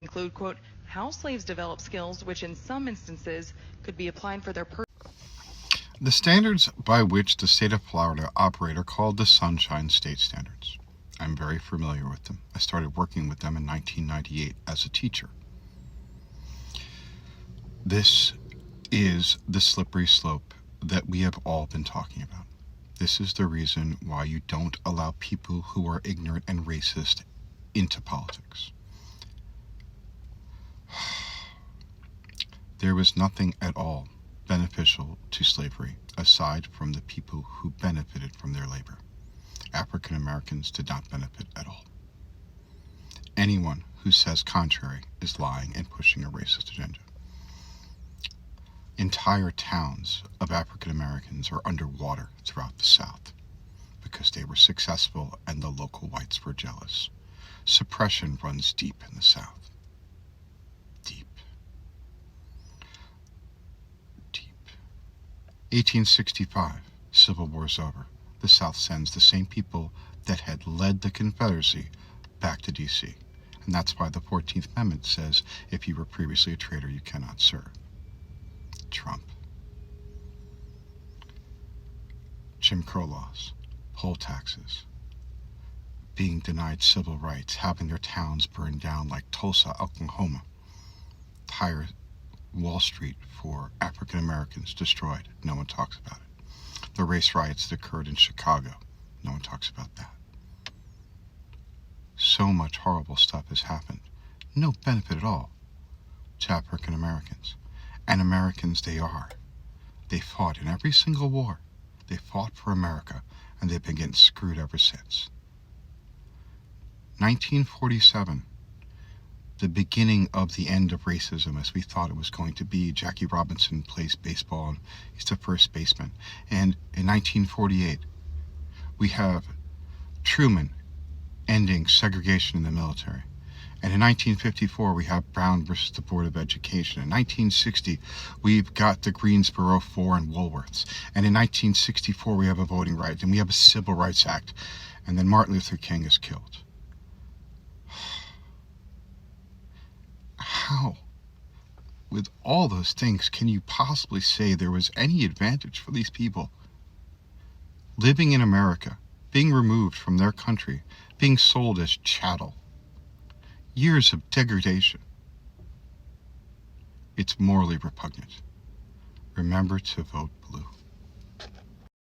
include, quote, how slaves develop skills which in some instances could be applied for their The standards by which the state of Florida operate are called the Sunshine State Standards. I'm very familiar with them. I started working with them in 1998 as a teacher. This is the slippery slope that we have all been talking about. This is the reason why you don't allow people who are ignorant and racist into politics. There was nothing at all beneficial to slavery aside from the people who benefited from their labor. African Americans did not benefit at all. Anyone who says contrary is lying and pushing a racist agenda. Entire towns of African Americans are underwater throughout the South because they were successful and the local whites were jealous. Suppression runs deep in the South. Deep. 1865, Civil War's over. The South sends the same people that had led the Confederacy back to D.C. And that's why the 14th Amendment says if you were previously a traitor, you cannot serve. Trump. Jim Crow laws, poll taxes, being denied civil rights, having their towns burned down like Tulsa, Oklahoma, entire Wall Street for African Americans destroyed. No one talks about it. The race riots that occurred in Chicago. No one talks about that. So much horrible stuff has happened. No benefit at all to African Americans. And Americans they are. They fought in every single war. They fought for America, and they've been getting screwed ever since. 1947, the beginning of the end of racism as we thought it was going to be. Jackie Robinson plays baseball, and he's the first baseman. And in 1948, we have Truman ending segregation in the military. And in 1954, we have Brown versus the Board of Education. In 1960, we've got the Greensboro Four and Woolworths. And in 1964, we have a voting rights, and we have a Civil Rights Act. And then Martin Luther King is killed. How, with all those things, can you possibly say there was any advantage for these people living in America, being removed from their country, being sold as chattel? Years of degradation. It's morally repugnant. Remember to vote blue.